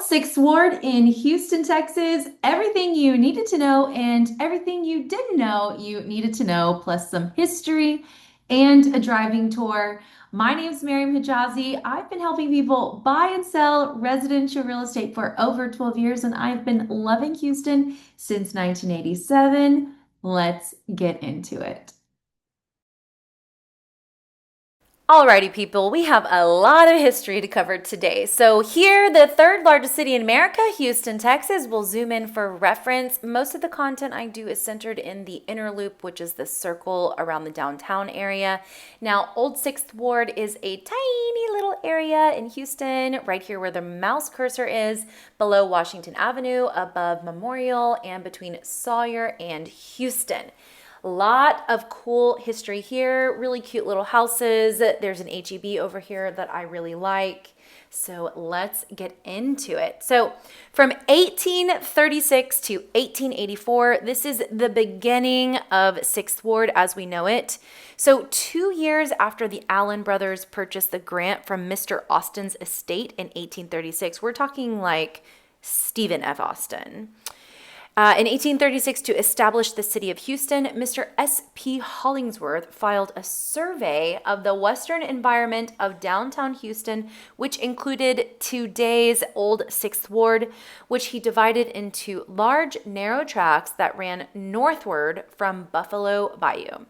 6th Ward in Houston, Texas. Everything you needed to know and everything you didn't know you needed to know, plus some history and a driving tour. My name is Mariam Hejazi. I've been helping people buy and sell residential real estate for over 12 years, and I've been loving Houston since 1987. Let's get into it. Alrighty, people, we have a lot of history to cover today. So, here, the third largest city in America, Houston, Texas, we'll zoom in for reference. Most of the content I do is centered in the inner loop, which is the circle around the downtown area. Now, Old 6th Ward is a tiny little area in Houston, right here where the mouse cursor is, below Washington Avenue, above Memorial, and between Sawyer and Houston. Lot of cool history here, really cute little houses. There's an HEB over here that I really like. So let's get into it. So from 1836 to 1884, this is the beginning of 6th Ward as we know it. So 2 years after the Allen brothers purchased the grant from Mr. Austin's estate in 1836, we're talking like Stephen F. Austin. In 1836, to establish the city of Houston, Mr. S.P. Hollingsworth filed a survey of the western environment of downtown Houston, which included today's Old 6th Ward, which he divided into large, narrow tracts that ran northward from Buffalo Bayou.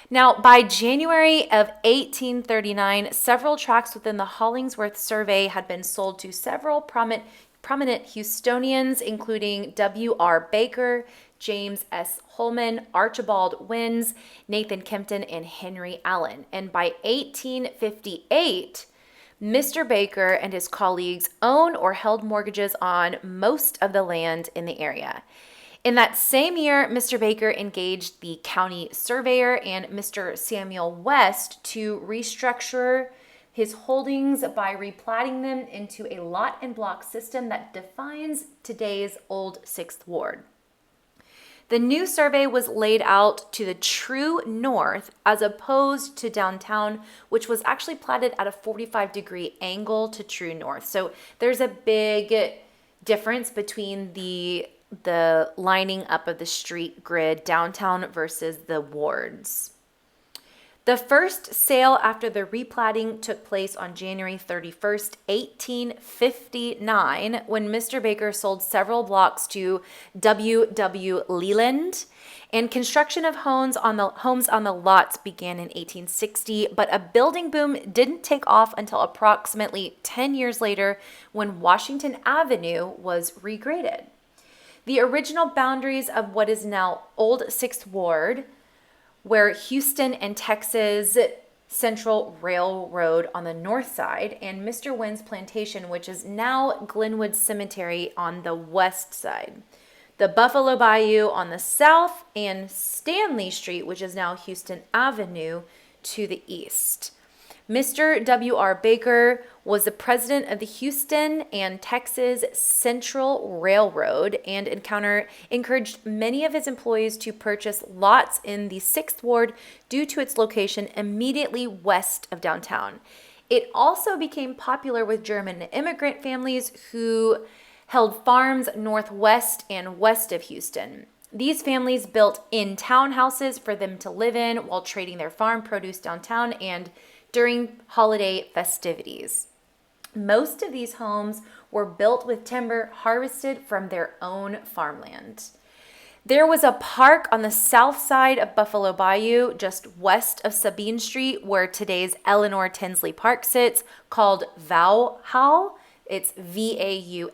Now, by January of 1839, several tracts within the Hollingsworth survey had been sold to several prominent Houstonians, including W.R. Baker, James S. Holman, Archibald Wins, Nathan Kempton, and Henry Allen. And by 1858, Mr. Baker and his colleagues owned or held mortgages on most of the land in the area. In that same year, Mr. Baker engaged the county surveyor and Mr. Samuel West to restructure his holdings by replatting them into a lot and block system that defines today's Old 6th Ward. The new survey was laid out to the true north as opposed to downtown, which was actually platted at a 45-degree angle to true north. So there's a big difference between the lining up of the street grid downtown versus the wards. The first sale after the replatting took place on January 31st, 1859, when Mr. Baker sold several blocks to W. W. Leland, and construction of homes on the lots began in 1860, but a building boom didn't take off until approximately 10 years later when Washington Avenue was regraded. The original boundaries of what is now Old 6th Ward, where Houston and Texas Central Railroad on the north side, and Mr. Wynn's plantation, which is now Glenwood Cemetery on the west side. The Buffalo Bayou on the south, and Stanley Street, which is now Houston Avenue, to the east. Mr. W.R. Baker was the president of the Houston and Texas Central Railroad and encouraged many of his employees to purchase lots in the 6th Ward due to its location immediately west of downtown. It also became popular with German immigrant families who held farms northwest and west of Houston. These families built in townhouses for them to live in while trading their farm produce downtown and during holiday festivities. Most of these homes were built with timber harvested from their own farmland. There was a park on the south side of Buffalo Bayou, just west of Sabine Street, where today's Eleanor Tinsley Park sits, called Vauxhall. It's Vauxhall,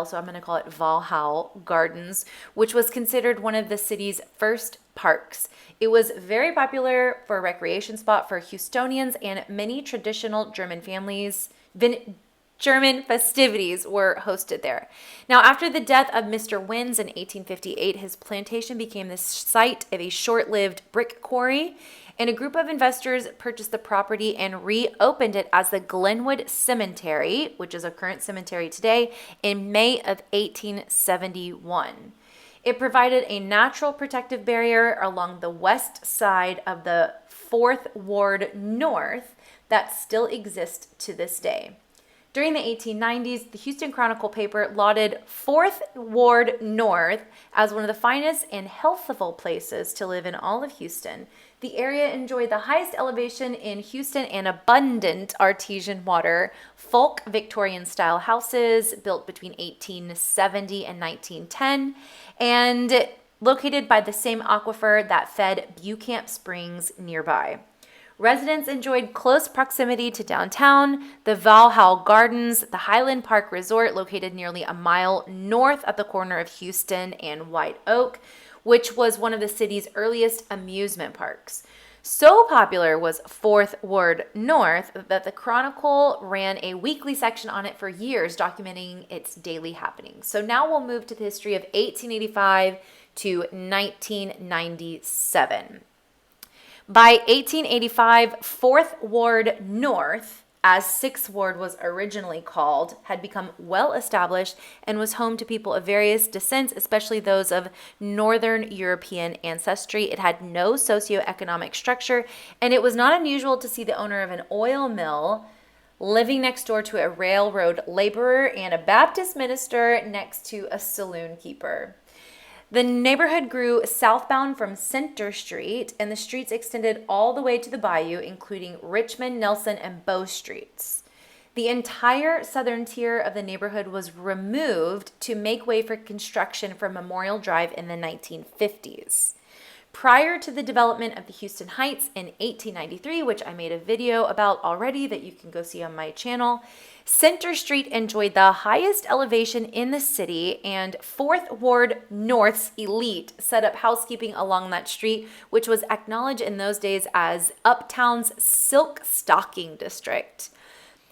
so I'm going to call it Valhall Gardens, which was considered one of the city's first parks. It was very popular for a recreation spot for Houstonians, and many traditional German festivities were hosted there. Now, after the death of Mr. Wins in 1858, his plantation became the site of a short-lived brick quarry, and a group of investors purchased the property and reopened it as the Glenwood Cemetery, which is a current cemetery today, in May of 1871. It provided a natural protective barrier along the west side of the 4th Ward North that still exists to this day. During the 1890s, the Houston Chronicle paper lauded 4th Ward North as one of the finest and healthful places to live in all of Houston. The area enjoyed the highest elevation in Houston and abundant artesian water, folk Victorian-style houses built between 1870 and 1910, and located by the same aquifer that fed Bucamp Springs nearby. Residents enjoyed close proximity to downtown, the Valhalla Gardens, the Highland Park Resort located nearly a mile north at the corner of Houston and White Oak, which was one of the city's earliest amusement parks. So popular was 4th Ward North that the Chronicle ran a weekly section on it for years, documenting its daily happenings. So now we'll move to the history of 1885 to 1997. By 1885, 4th Ward North, as 6th Ward was originally called, had become well established and was home to people of various descents, especially those of Northern European ancestry. It had no socioeconomic structure, and it was not unusual to see the owner of an oil mill living next door to a railroad laborer and a Baptist minister next to a saloon keeper. The neighborhood grew southbound from Center Street, and the streets extended all the way to the bayou, including Richmond, Nelson, and Bow Streets. The entire southern tier of the neighborhood was removed to make way for construction for Memorial Drive in the 1950s. Prior to the development of the Houston Heights in 1893, which I made a video about already that you can go see on my channel, Center Street enjoyed the highest elevation in the city, and 4th Ward North's elite set up housekeeping along that street, which was acknowledged in those days as Uptown's Silk Stocking District.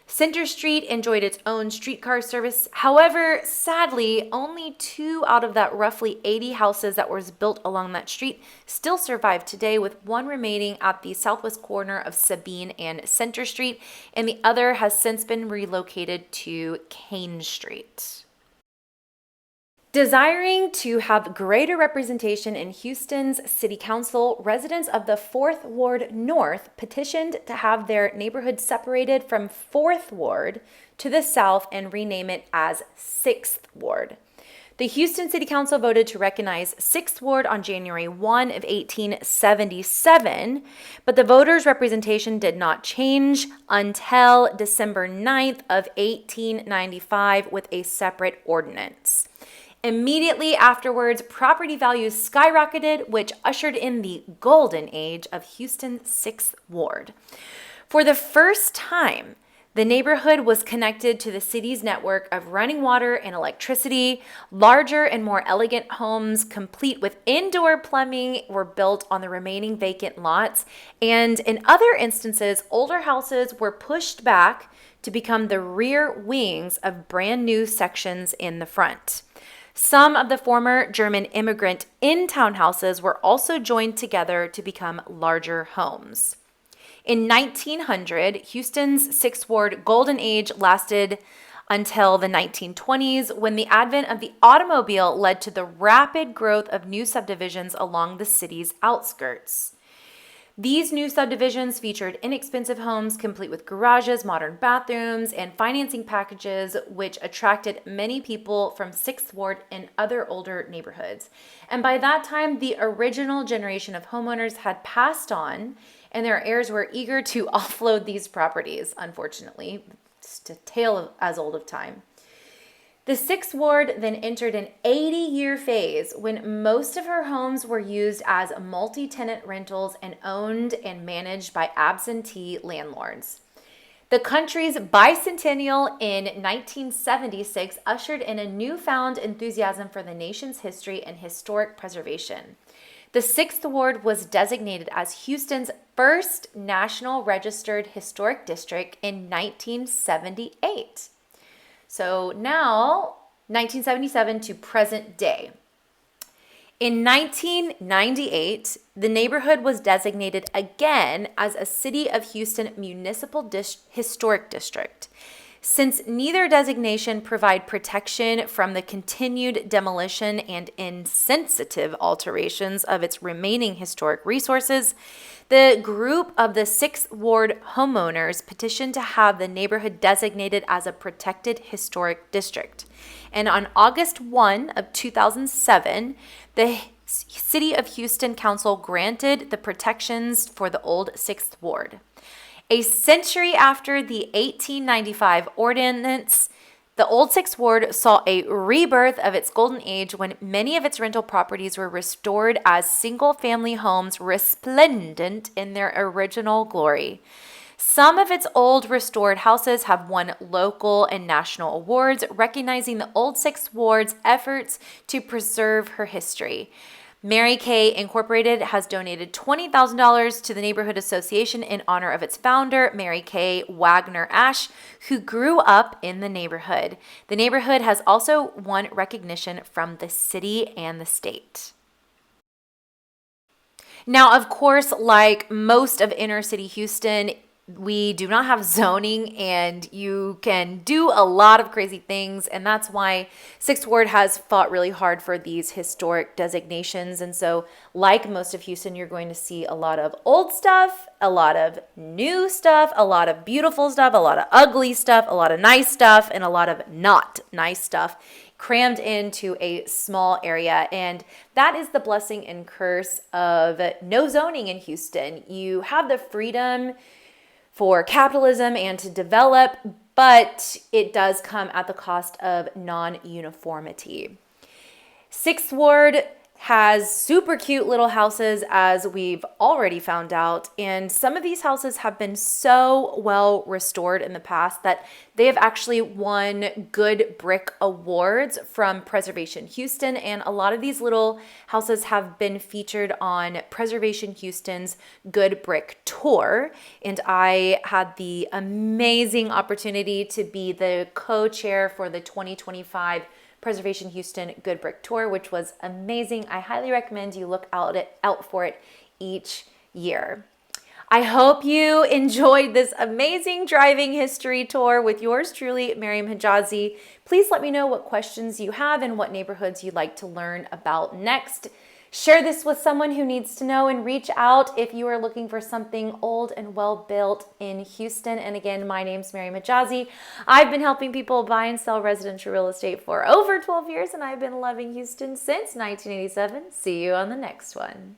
Center Street enjoyed its own streetcar service. However, sadly, only 2 out of that roughly 80 houses that was built along that street still survive today, with one remaining at the southwest corner of Sabine and Center Street, and the other has since been relocated to Kane Street. Desiring to have greater representation in Houston's city council, residents of the 4th Ward North petitioned to have their neighborhood separated from 4th Ward to the south and rename it as 6th Ward. The Houston City Council voted to recognize 6th Ward on January 1 of 1877, but the voters' representation did not change until December 9th of 1895 with a separate ordinance. Immediately afterwards, property values skyrocketed, which ushered in the golden age of Houston's 6th Ward. For the first time, the neighborhood was connected to the city's network of running water and electricity. Larger and more elegant homes, complete with indoor plumbing, were built on the remaining vacant lots. And in other instances, older houses were pushed back to become the rear wings of brand new sections in the front. Some of the former German immigrant in-town houses were also joined together to become larger homes. In 1900, Houston's 6th Ward golden age lasted until the 1920s, when the advent of the automobile led to the rapid growth of new subdivisions along the city's outskirts. These new subdivisions featured inexpensive homes complete with garages, modern bathrooms, and financing packages, which attracted many people from 6th Ward and other older neighborhoods. And by that time, the original generation of homeowners had passed on, and their heirs were eager to offload these properties, unfortunately. Just a tale as old of time. The 6th Ward then entered an 80-year phase when most of her homes were used as multi-tenant rentals and owned and managed by absentee landlords. The country's bicentennial in 1976 ushered in a newfound enthusiasm for the nation's history and historic preservation. The 6th Ward was designated as Houston's first National Registered Historic District in 1978. So now, 1977 to present day. In 1998, the neighborhood was designated again as a City of Houston Municipal Historic District. Since neither designation provide protection from the continued demolition and insensitive alterations of its remaining historic resources, the group of the 6th Ward homeowners petitioned to have the neighborhood designated as a protected historic district. And on August 1 of 2007, the City of Houston Council granted the protections for the old 6th Ward. A century after the 1895 ordinance, the old 6th Ward saw a rebirth of its golden age when many of its rental properties were restored as single-family homes resplendent in their original glory. Some of its old restored houses have won local and national awards, recognizing the old 6th Ward's efforts to preserve her history. Mary Kay Incorporated has donated $20,000 to the Neighborhood Association in honor of its founder, Mary Kay Wagner Ash, who grew up in the neighborhood. The neighborhood has also won recognition from the city and the state. Now, of course, like most of inner city Houston, we do not have zoning, and you can do a lot of crazy things, and that's why 6th Ward has fought really hard for these historic designations. And so, like most of Houston, you're going to see a lot of old stuff, a lot of new stuff, a lot of beautiful stuff, a lot of ugly stuff, a lot of nice stuff, and a lot of not nice stuff crammed into a small area. And that is the blessing and curse of no zoning in Houston. You have the freedom for capitalism and to develop, but it does come at the cost of non-uniformity. 6th Ward has super cute little houses, as we've already found out, and some of these houses have been so well restored in the past that they have actually won Good Brick Awards from Preservation Houston, and a lot of these little houses have been featured on Preservation Houston's Good Brick Tour, and I had the amazing opportunity to be the co-chair for the 2025 Preservation Houston Good Brick Tour, which was amazing. I highly recommend you look out for it each year. I hope you enjoyed this amazing driving history tour with yours truly, Mariam Hejazi. Please let me know what questions you have and what neighborhoods you'd like to learn about next. Share this with someone who needs to know, and reach out if you are looking for something old and well built in Houston. And again, my name's Mariam Hejazi. I've been helping people buy and sell residential real estate for over 12 years, and I've been loving Houston since 1987. See you on the next one.